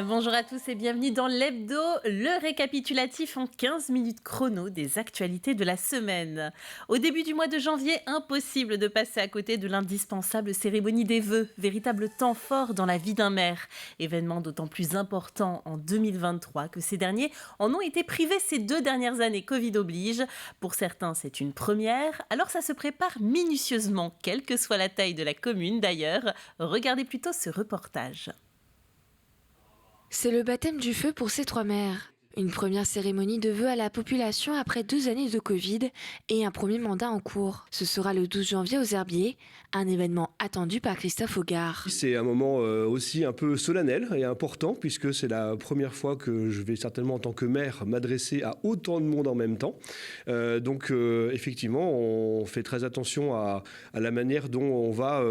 Bonjour à tous et bienvenue dans l'Hebdo, le récapitulatif en 15 minutes chrono des actualités de la semaine. Au début du mois de janvier, impossible de passer à côté de l'indispensable cérémonie des vœux, véritable temps fort dans la vie d'un maire. Événement d'autant plus important en 2023 que ces derniers en ont été privés ces 2 dernières années, Covid oblige. Pour certains, c'est une première, alors ça se prépare minutieusement, quelle que soit la taille de la commune d'ailleurs. Regardez plutôt ce reportage. C'est le baptême du feu pour ces 3 maires. Une première cérémonie de vœux à la population après 2 années de Covid et un premier mandat en cours. Ce sera le 12 janvier aux Herbiers, un événement attendu par Christophe Augard. C'est un moment aussi un peu solennel et important puisque c'est la première fois que je vais certainement en tant que maire m'adresser à autant de monde en même temps. Donc effectivement, on fait très attention à la manière dont on va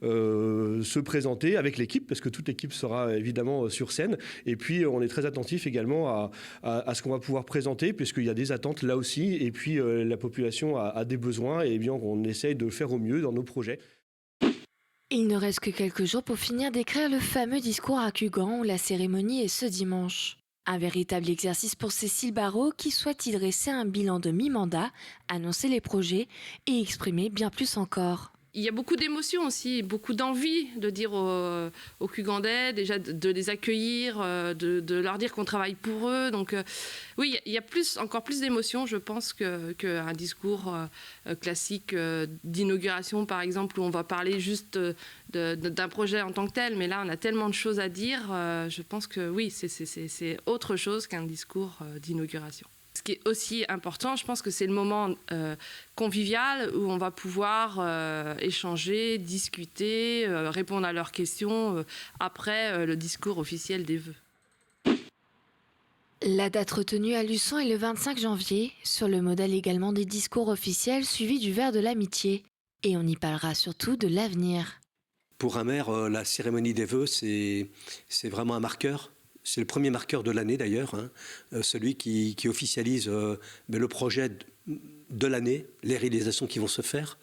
se présenter avec l'équipe parce que toute l'équipe sera évidemment sur scène. Et puis on est très attentif également à ce qu'on va pouvoir présenter puisqu'il y a des attentes là aussi et puis la population a des besoins et bien on essaye de faire au mieux dans nos projets. Il ne reste que quelques jours pour finir d'écrire le fameux discours à Cugan où la cérémonie est ce dimanche. Un véritable exercice pour Cécile Barrot qui souhaite y dresser un bilan de mi-mandat, annoncer les projets et exprimer bien plus encore. Il y a beaucoup d'émotions aussi, beaucoup d'envie de dire aux Cugandais, déjà de les accueillir, de leur dire qu'on travaille pour eux. Donc oui, il y a encore plus d'émotions, je pense, qu'un discours classique d'inauguration, par exemple, où on va parler juste d'un projet en tant que tel. Mais là, on a tellement de choses à dire. Je pense que oui, c'est autre chose qu'un discours d'inauguration. Ce qui est aussi important, je pense que c'est le moment convivial où on va pouvoir échanger, discuter, répondre à leurs questions après le discours officiel des vœux. La date retenue à Luçon est le 25 janvier, sur le modèle également des discours officiels suivis du verre de l'amitié. Et on y parlera surtout de l'avenir. Pour un maire, la cérémonie des vœux, c'est vraiment un marqueur. C'est le premier marqueur de l'année d'ailleurs, celui qui officialise le projet de l'année, les réalisations qui vont se faire.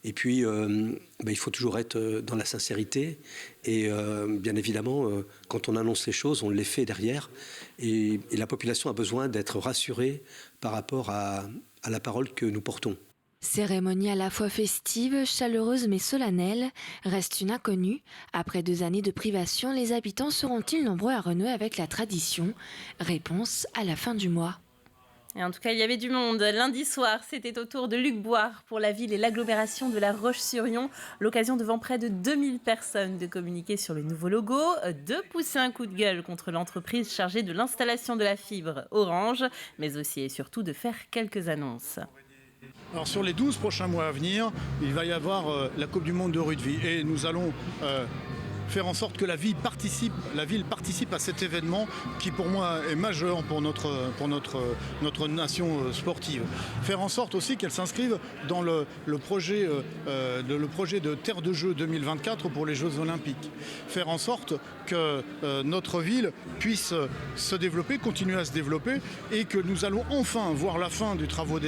Et puis, il faut toujours être dans la sincérité. Et bien évidemment, quand on annonce les choses, on les fait derrière. Et la population a besoin d'être rassurée par rapport à la parole que nous portons. Cérémonie à la fois festive, chaleureuse mais solennelle, reste une inconnue. Après 2 années de privation, les habitants seront-ils nombreux à renouer avec la tradition? Réponse à la fin du mois. Et en tout cas, il y avait du monde. Lundi soir, c'était au tour de Luc Boire pour la ville et l'agglomération de La Roche-sur-Yon. L'occasion devant près de 2000 personnes de communiquer sur le nouveau logo, de pousser un coup de gueule contre l'entreprise chargée de l'installation de la fibre Orange, mais aussi et surtout de faire quelques annonces. Alors sur les 12 prochains mois à venir, il va y avoir la Coupe du Monde de rugby et nous allons faire en sorte que la ville participe à cet événement qui pour moi est majeur pour notre nation sportive. Faire en sorte aussi qu'elle s'inscrive dans le projet de Terre de Jeux 2024 pour les Jeux Olympiques. Faire en sorte que notre ville puisse se développer, continuer à se développer et que nous allons enfin voir la fin des travaux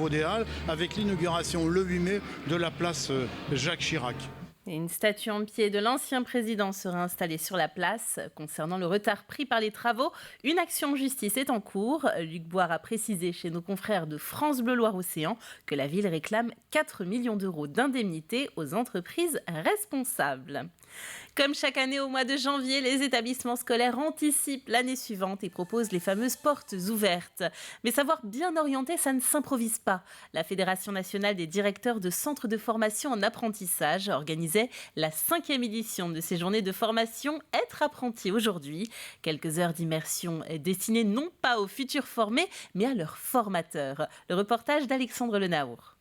des Halles avec l'inauguration le 8 mai de la place Jacques Chirac. Et une statue en pied de l'ancien président sera installée sur la place. Concernant le retard pris par les travaux, une action en justice est en cours. Luc Boire a précisé chez nos confrères de France Bleu Loire-Océan que la ville réclame 4 millions d'euros d'indemnités aux entreprises responsables. Comme chaque année au mois de janvier, les établissements scolaires anticipent l'année suivante et proposent les fameuses portes ouvertes. Mais savoir bien orienter, ça ne s'improvise pas. La Fédération nationale des directeurs de centres de formation en apprentissage organisait la 5e édition de ces journées de formation Être apprenti aujourd'hui. Quelques heures d'immersion destinées non pas aux futurs formés, mais à leurs formateurs. Le reportage d'Alexandre Lenaour.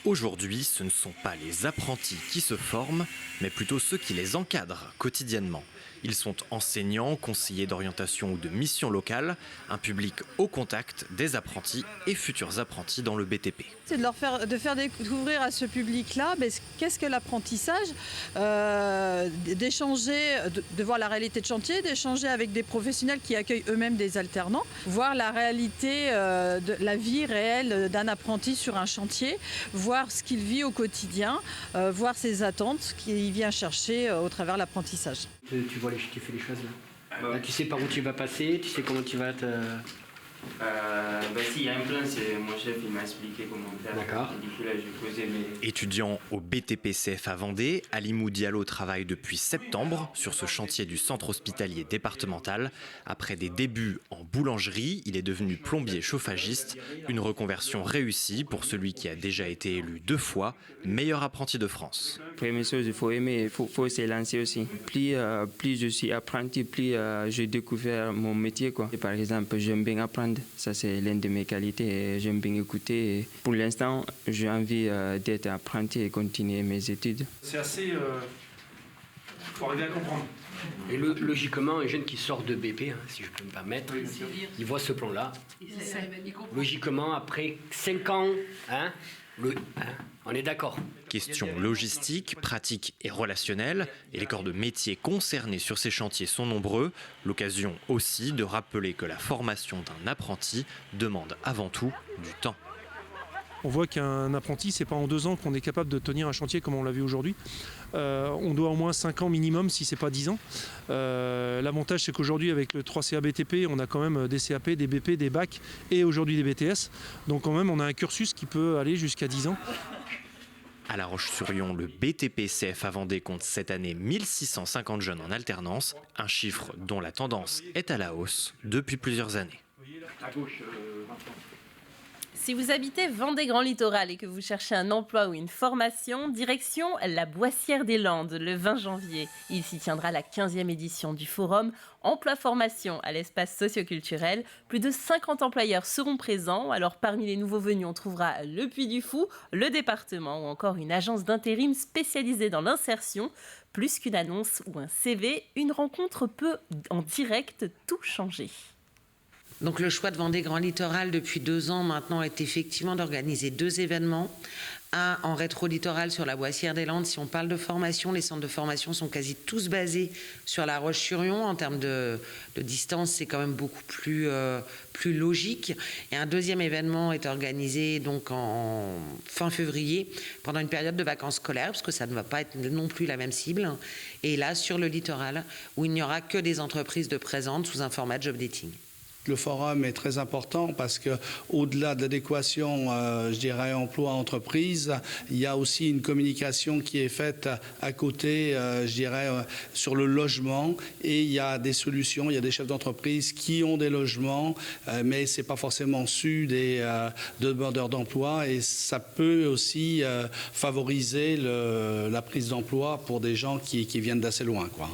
Aujourd'hui, ce ne sont pas les apprentis qui se forment, mais plutôt ceux qui les encadrent quotidiennement. Ils sont enseignants, conseillers d'orientation ou de mission locale, un public au contact des apprentis et futurs apprentis dans le BTP. C'est de faire découvrir à ce public-là qu'est-ce que l'apprentissage, d'échanger, de voir la réalité de chantier, d'échanger avec des professionnels qui accueillent eux-mêmes des alternants, voir la réalité de la vie réelle d'un apprenti sur un chantier, voir ce qu'il vit au quotidien, voir ses attentes qu'il vient chercher au travers de l'apprentissage. Tu fais les choses là. Là, tu sais par où tu vas passer, tu sais comment tu vas te... Si, il y a un plan, c'est mon chef, il m'a expliqué comment faire. D'accord. Et du coup, là, j'ai posé mes... Étudiant au BTP CFA Vendée, Alimou Diallo travaille depuis septembre sur ce chantier du centre hospitalier départemental. Après des débuts en boulangerie, il est devenu plombier chauffagiste. Une reconversion réussie pour celui qui a déjà été élu 2 fois meilleur apprenti de France. Première chose, il faut aimer, il faut se lancer aussi. Plus je suis apprenti, plus j'ai découvert mon métier, quoi. Et par exemple, j'aime bien apprendre. Ça, c'est l'une de mes qualités et j'aime bien écouter. Et pour l'instant, j'ai envie d'être apprenti et continuer mes études. C'est assez... faut arriver à comprendre. Et logiquement, un jeune qui sort de BP, si je peux me permettre, il voit ce plan-là. Logiquement, après 5 ans, on est d'accord. Questions logistiques, pratiques et relationnelles, et les corps de métier concernés sur ces chantiers sont nombreux. L'occasion aussi de rappeler que la formation d'un apprenti demande avant tout du temps. On voit qu'un apprenti, c'est pas en 2 ans qu'on est capable de tenir un chantier comme on l'a vu aujourd'hui. On doit au moins 5 ans minimum, si c'est pas 10 ans. L'avantage, c'est qu'aujourd'hui, avec le 3CA BTP, on a quand même des CAP, des BP, des bacs et aujourd'hui des BTS. Donc quand même, on a un cursus qui peut aller jusqu'à 10 ans. À La Roche-sur-Yon, le BTP CFA Vendée compte cette année 1650 jeunes en alternance, un chiffre dont la tendance est à la hausse depuis plusieurs années. Si vous habitez Vendée Grand Littoral et que vous cherchez un emploi ou une formation, direction la Boissière des Landes le 20 janvier. Il s'y tiendra la 15e édition du forum Emploi-Formation à l'espace socioculturel. Plus de 50 employeurs seront présents. Alors parmi les nouveaux venus, on trouvera le Puy du Fou, le département ou encore une agence d'intérim spécialisée dans l'insertion. Plus qu'une annonce ou un CV, une rencontre peut en direct tout changer. Donc le choix de Vendée Grand Littoral depuis 2 ans maintenant est effectivement d'organiser 2 événements. Un en rétro-littoral sur la Boissière des Landes. Si on parle de formation, les centres de formation sont quasi tous basés sur La Roche-sur-Yon. En termes de distance, c'est quand même beaucoup plus logique. Et un 2e événement est organisé donc en fin février, pendant une période de vacances scolaires, parce que ça ne va pas être non plus la même cible. Et là, sur le littoral, où il n'y aura que des entreprises de présentes sous un format job dating. Le forum est très important parce qu'au-delà de l'adéquation, je dirais, emploi-entreprise, il y a aussi une communication qui est faite à côté, je dirais, sur le logement. Et il y a des solutions, il y a des chefs d'entreprise qui ont des logements, mais ce n'est pas forcément su des demandeurs d'emploi. Et ça peut aussi favoriser la prise d'emploi pour des gens qui viennent d'assez loin, quoi.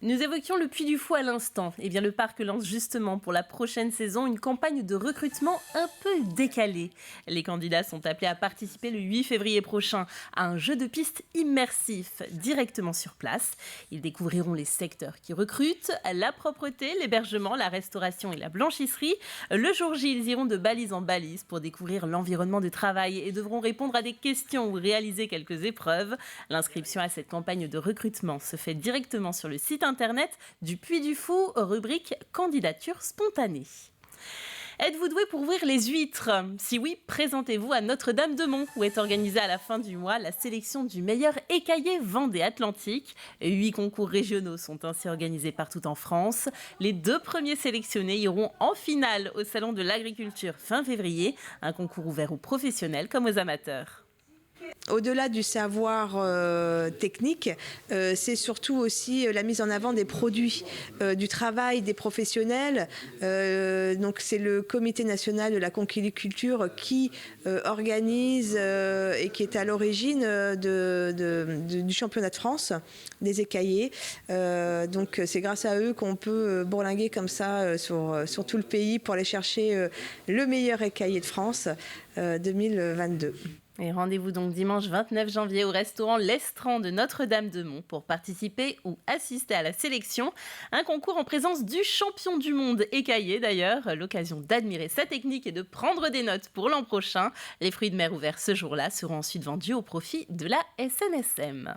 Nous évoquions le Puy du Fou à l'instant. Eh bien, le parc lance justement pour la prochaine saison une campagne de recrutement un peu décalée. Les candidats sont appelés à participer le 8 février prochain à un jeu de piste immersif directement sur place. Ils découvriront les secteurs qui recrutent, la propreté, l'hébergement, la restauration et la blanchisserie. Le jour J, ils iront de balise en balise pour découvrir l'environnement de travail et devront répondre à des questions ou réaliser quelques épreuves. L'inscription à cette campagne de recrutement se fait directement sur le site internet du Puy du Fou, rubrique candidature spontanée. Êtes-vous doué pour ouvrir les huîtres ? Si oui, présentez-vous à Notre-Dame-de-Mont, où est organisée à la fin du mois la sélection du meilleur écaillé Vendée Atlantique. 8 concours régionaux sont ainsi organisés partout en France. Les 2 premiers sélectionnés iront en finale au Salon de l'Agriculture fin février, un concours ouvert aux professionnels comme aux amateurs. Au-delà du savoir technique, c'est surtout aussi la mise en avant des produits, du travail des professionnels. Donc c'est le Comité national de la conchyliculture qui organise et qui est à l'origine du championnat de France des écaillés. Donc c'est grâce à eux qu'on peut bourlinguer comme ça sur tout le pays pour aller chercher le meilleur écaillé de France 2022. Et rendez-vous donc dimanche 29 janvier au restaurant L'Estran de Notre-Dame-de-Mont pour participer ou assister à la sélection. Un concours en présence du champion du monde écaillé d'ailleurs. L'occasion d'admirer sa technique et de prendre des notes pour l'an prochain. Les fruits de mer ouverts ce jour-là seront ensuite vendus au profit de la SNSM.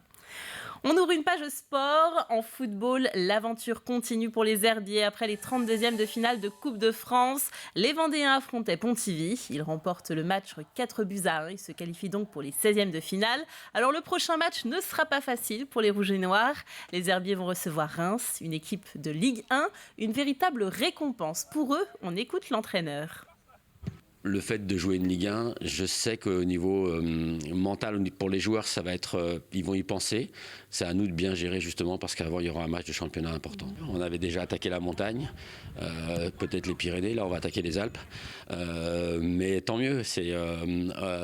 On ouvre une page sport. En football, l'aventure continue pour les Herbiers. Après les 32e de finale de Coupe de France, les Vendéens affrontaient Pontivy. Ils remportent le match 4-1. Ils se qualifient donc pour les 16e de finale. Alors le prochain match ne sera pas facile pour les Rouges et Noirs. Les Herbiers vont recevoir Reims, une équipe de Ligue 1. Une véritable récompense pour eux. On écoute l'entraîneur. Le fait de jouer une Ligue 1, je sais qu'au niveau mental, pour les joueurs, ça va être, ils vont y penser. C'est à nous de bien gérer justement parce qu'avant, il y aura un match de championnat important. On avait déjà attaqué la montagne, peut-être les Pyrénées, là on va attaquer les Alpes. Mais tant mieux,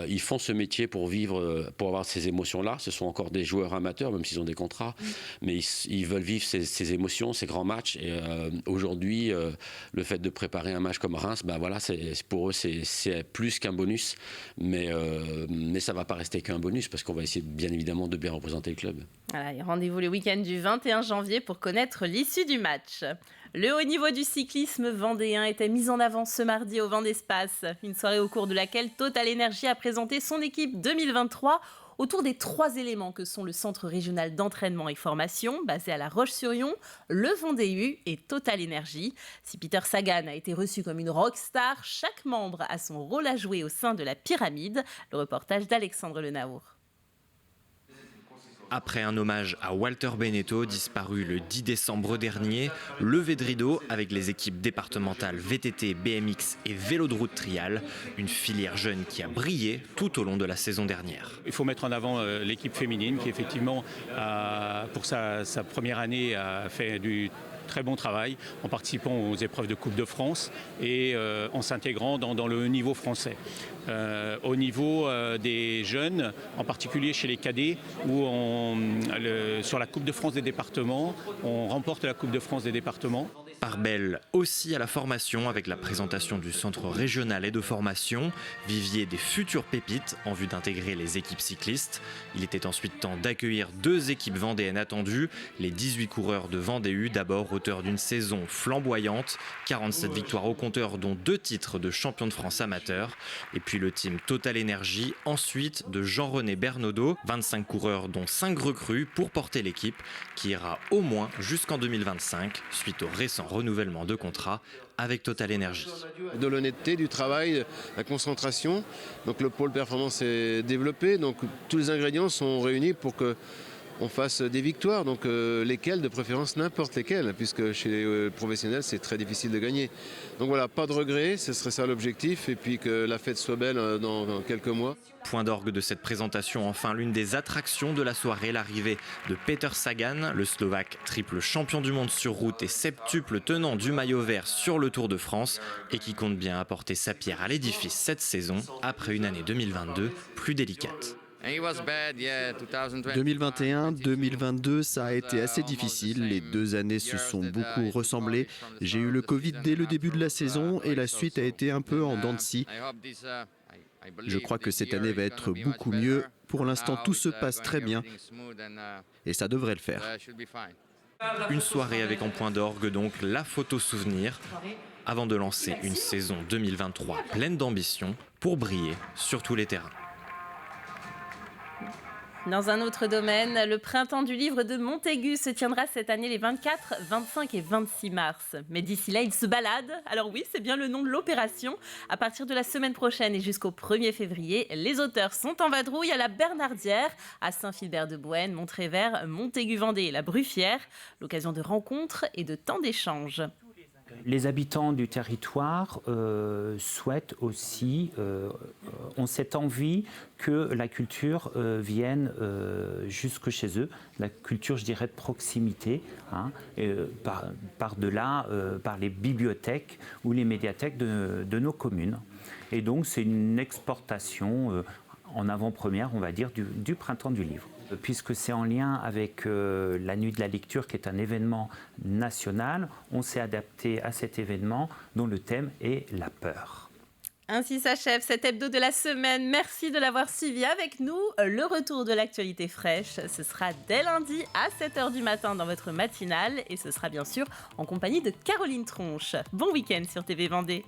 ils font ce métier pour vivre, pour avoir ces émotions-là. Ce sont encore des joueurs amateurs, même s'ils ont des contrats. Mais ils veulent vivre ces émotions, ces grands matchs. Et aujourd'hui, le fait de préparer un match comme Reims, ben voilà, pour eux, c'est plus qu'un bonus, mais ça ne va pas rester qu'un bonus parce qu'on va essayer bien évidemment de bien représenter le club. Voilà, et rendez-vous le week-end du 21 janvier pour connaître l'issue du match. Le haut niveau du cyclisme vendéen était mis en avant ce mardi au Vent d'Espace, une soirée au cours de laquelle Total Energy a présenté son équipe 2023 autour des 3 éléments que sont le centre régional d'entraînement et formation, basé à La Roche-sur-Yon, le Vendée-U et Total Energy. Si Peter Sagan a été reçu comme une rockstar, chaque membre a son rôle à jouer au sein de la pyramide. Le reportage d'Alexandre Lenaour. Après un hommage à Walter Benetto, disparu le 10 décembre dernier, levée de rideau avec les équipes départementales VTT, BMX et vélo de route trial, une filière jeune qui a brillé tout au long de la saison dernière. Il faut mettre en avant l'équipe féminine qui effectivement, pour sa première année, a fait du très bon travail en participant aux épreuves de Coupe de France et en s'intégrant dans le niveau français. Au niveau des jeunes, en particulier chez les cadets, où sur la Coupe de France des départements, on remporte la Coupe de France des départements. Part belle aussi à la formation avec la présentation du centre régional et de formation, vivier des futures pépites en vue d'intégrer les équipes cyclistes. Il était ensuite temps d'accueillir 2 équipes vendéennes attendues, les 18 coureurs de Vendée-U, d'abord auteurs d'une saison flamboyante, 47 victoires au compteur dont 2 titres de champion de France amateur, et puis le team Total Energy, ensuite de Jean-René Bernaudot, 25 coureurs dont 5 recrues pour porter l'équipe qui ira au moins jusqu'en 2025 suite au récent renouvellement de contrat avec Total Energy. De l'honnêteté, du travail, la concentration. Donc le pôle performance est développé. Donc tous les ingrédients sont réunis pour qu'on fasse des victoires. Donc lesquelles, de préférence n'importe lesquelles, puisque chez les professionnels c'est très difficile de gagner. Donc voilà, pas de regrets, ce serait ça l'objectif. Et puis que la fête soit belle dans quelques mois. Point d'orgue de cette présentation, enfin l'une des attractions de la soirée, l'arrivée de Peter Sagan, le Slovaque triple champion du monde sur route et septuple tenant du maillot vert sur le Tour de France et qui compte bien apporter sa pierre à l'édifice cette saison après une année 2022 plus délicate. 2021-2022, ça a été assez difficile. Les 2 années se sont beaucoup ressemblé. J'ai eu le Covid dès le début de la saison et la suite a été un peu en dents de scie. Je crois que cette année va être beaucoup mieux. Pour l'instant, tout se passe très bien et ça devrait le faire. Une soirée avec en point d'orgue donc la photo souvenir avant de lancer une saison 2023 pleine d'ambition pour briller sur tous les terrains. Dans un autre domaine, le printemps du livre de Montaigu se tiendra cette année les 24, 25 et 26 mars. Mais d'ici là, il se balade. Alors oui, c'est bien le nom de l'opération. À partir de la semaine prochaine et jusqu'au 1er février, les auteurs sont en vadrouille à la Bernardière, à Saint-Philbert-de-Bouenne, Montrévert, Montaigu-Vendée et la Bruffière. L'occasion de rencontres et de temps d'échange. Les habitants du territoire souhaitent aussi, ont cette envie que la culture vienne jusque chez eux, la culture, je dirais, de proximité, hein, par-delà, par les bibliothèques ou les médiathèques de nos communes. Et donc c'est une exportation en avant-première, on va dire, du printemps du livre. Puisque c'est en lien avec la Nuit de la lecture, qui est un événement national, on s'est adapté à cet événement dont le thème est la peur. Ainsi s'achève cet hebdo de la semaine. Merci de l'avoir suivi avec nous. Le retour de l'actualité fraîche, ce sera dès lundi à 7h du matin dans votre matinale. Et ce sera bien sûr en compagnie de Caroline Tronche. Bon week-end sur TV Vendée.